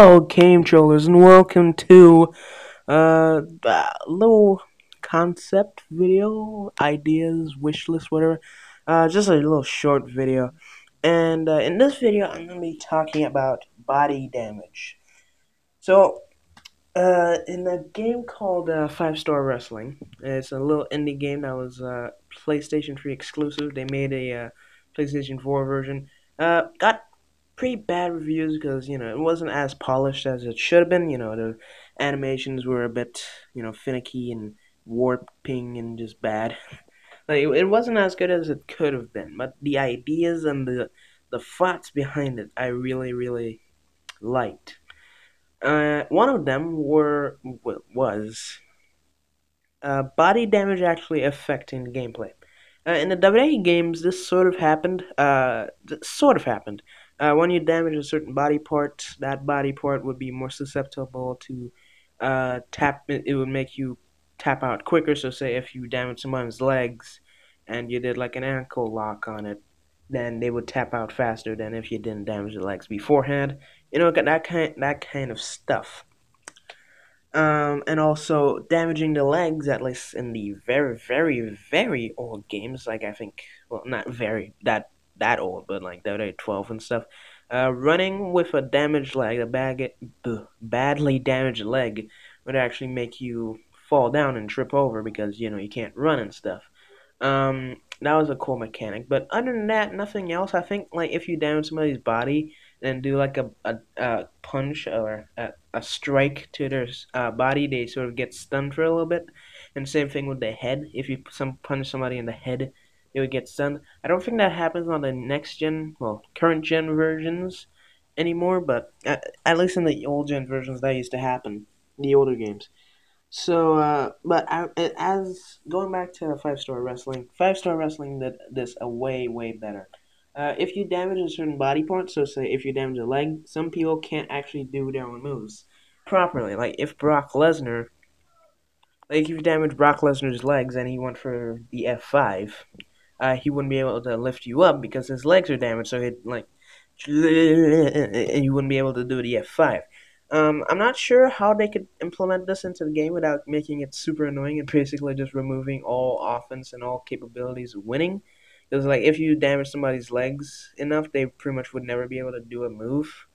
Hello, game trollers, and welcome to a little concept video, ideas, wish list, whatever. Just a little short video. And in this video, I'm gonna be talking about body damage. So, in a game called 5 Star Wrestling, it's a little indie game that was PlayStation 3 exclusive. They made a PlayStation 4 version. Got pretty bad reviews because it wasn't as polished as it should have been. The animations were a bit finicky and warping and just bad. Like it wasn't as good as it could have been, but the ideas and the thoughts behind it I really liked. One of them was body damage actually affecting the gameplay. In the WWE games, this sort of happened. When you damage a certain body part, that body part would be more susceptible to tap. It would make you tap out quicker. So, say if you damage someone's legs, and you did like an ankle lock on it, then they would tap out faster than if you didn't damage the legs beforehand. That kind of stuff. And also damaging the legs, at least in the very old games, like I think, well, not very that old, but like WWE 12 and stuff. Running with a damaged leg, badly damaged leg, would actually make you fall down and trip over because you can't run and stuff. That was a cool mechanic, but other than that, nothing else. I think like if you damage somebody's body and do like a punch or a strike to their body, they sort of get stunned for a little bit. And same thing with the head. If you punch somebody in the head, they would get stunned. I don't think that happens on the next gen, well, current gen versions anymore, but at least in the old gen versions, that used to happen. The older games. So, as going back to 5 Star Wrestling, 5 Star Wrestling did this a way better. If you damage a certain body part, so say if you damage a leg, some people can't actually do their own moves properly. Like if if you damage Brock Lesnar's legs and he went for the F5, he wouldn't be able to lift you up because his legs are damaged. So he'd like, and you wouldn't be able to do the F5. I'm not sure how they could implement this into the game without making it super annoying and basically just removing all offense and all capabilities of winning. Because like if you damage somebody's legs enough, they pretty much would never be able to do a move,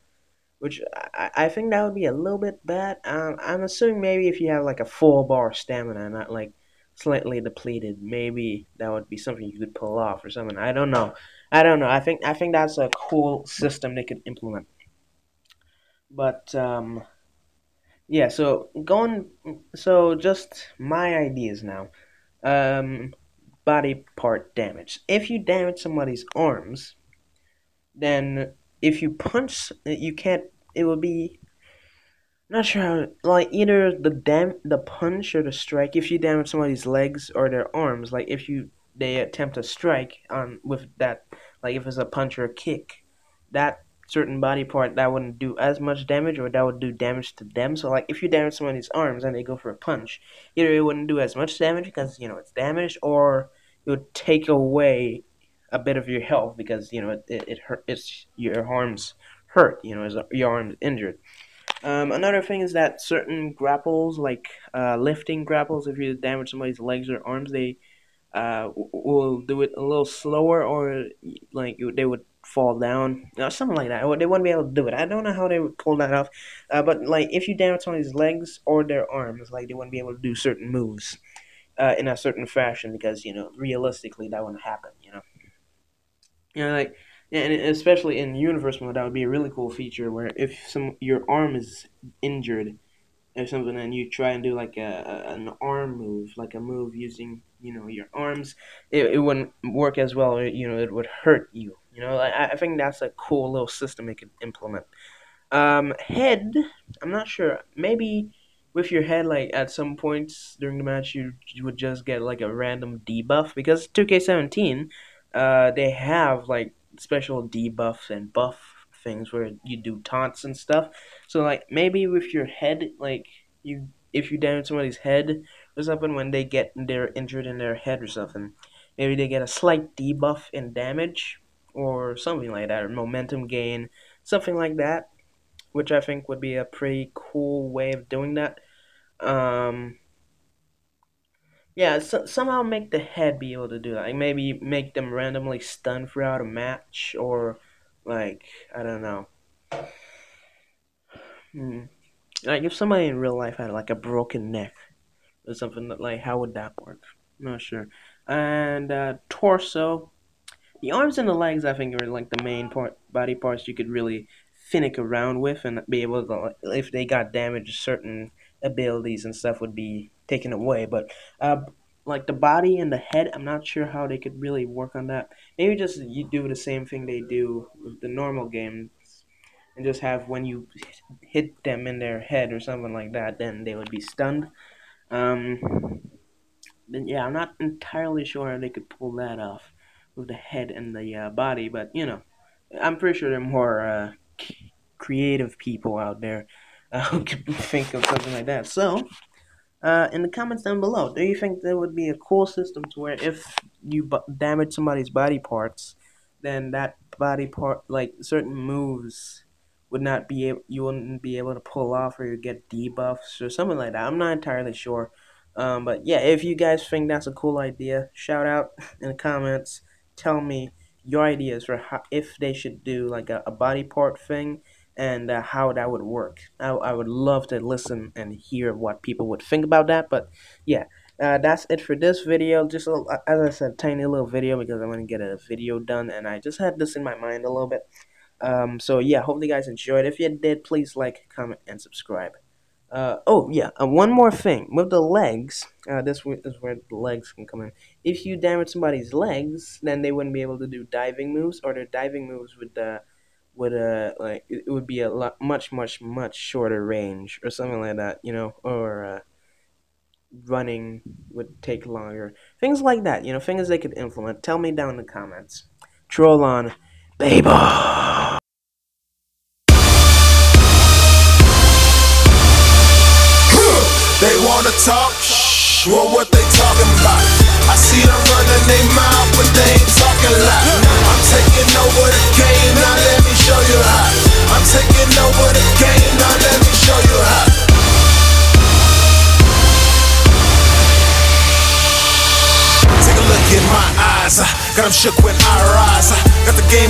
which I think that would be a little bit bad. I'm assuming maybe if you have like a full bar stamina, not like slightly depleted, maybe that would be something you could pull off or something. I don't know. I think that's a cool system they could implement. But yeah. So just my ideas now. Um, Body part damage. If you damage somebody's arms, then if you punch, you can't. It will be not sure how. Like either the punch or the strike. If you damage somebody's legs or their arms, like if they attempt a strike on with that, like if it's a punch or a kick, that certain body part that wouldn't do as much damage or that would do damage to them. So like if you damage somebody's arms and they go for a punch, either it wouldn't do as much damage because it's damaged, or it would take away a bit of your health because it hurt. It's your arms hurt. As your arm's injured. Another thing is that certain grapples, like lifting grapples, if you damage somebody's legs or arms, they will do it a little slower, or like they would fall down, or something like that. Or they wouldn't be able to do it. I don't know how they would pull that off. But like if you damage somebody's legs or their arms, like they wouldn't be able to do certain moves in a certain fashion because realistically that wouldn't happen. Like, and especially in universe mode, that would be a really cool feature where if your arm is injured or something, and you try and do like an arm move, like a move using your arms, it wouldn't work as well. Or, it would hurt you. I think that's a cool little system it could implement. Head, I'm not sure. Maybe with your head, like at some points during the match, you would just get like a random debuff because 2K17, they have like special debuffs and buff things where you do taunts and stuff. So like maybe with your head, like if you damage somebody's head or something when they're injured in their head or something, maybe they get a slight debuff in damage or something like that, or momentum gain, something like that. which I think would be a pretty cool way of doing that. Um, yeah, somehow make the head be able to do that. Like maybe make them randomly stun throughout a match, or like I don't know. Hmm. Like if somebody in real life had like a broken neck or something, like how would that work? I'm not sure. And torso. The arms and the legs, I think, are like the main body parts you could really finick around with and be able to, like, if they got damaged, certain abilities and stuff would be taken away. But like the body and the head, I'm not sure how they could really work on that. Maybe just you do the same thing they do with the normal game, and just have when you hit them in their head or something like that, then they would be stunned. Um, then yeah, I'm not entirely sure how they could pull that off with the head and the body, but you know, I'm pretty sure there are more creative people out there who could think of something like that. So, in the comments down below, do you think there would be a cool system to where if you damage somebody's body parts, then that body part, like certain moves, would not be able, you wouldn't be able to pull off, or you get debuffs or something like that? I'm not entirely sure. But yeah, if you guys think that's a cool idea, shout out in the comments. Tell me your ideas for how, if they should do like a body part thing, and how that would work. I would love to listen and hear what people would think about that. But yeah, that's it for this video. Just as I said, tiny little video because I want to get a video done, and I just had this in my mind a little bit. So yeah, hopefully you guys enjoyed. If you did, please like, comment, and subscribe. Oh yeah, one more thing with the legs. This is where the legs can come in. If you damage somebody's legs, then they wouldn't be able to do diving moves, or their diving moves would like it would be a lot much shorter range or something like that, you know, or running would take longer. Things like that, you know, things they could implement. Tell me down in the comments. Troll on, baby. They wanna talk, well what they talking about? I see them running their mouth, but they ain't talking loud. I'm taking over the game, now let me show you how. I'm taking over the game, now let me show you how. Take a look in my eyes, got them shook when I rise. Got the game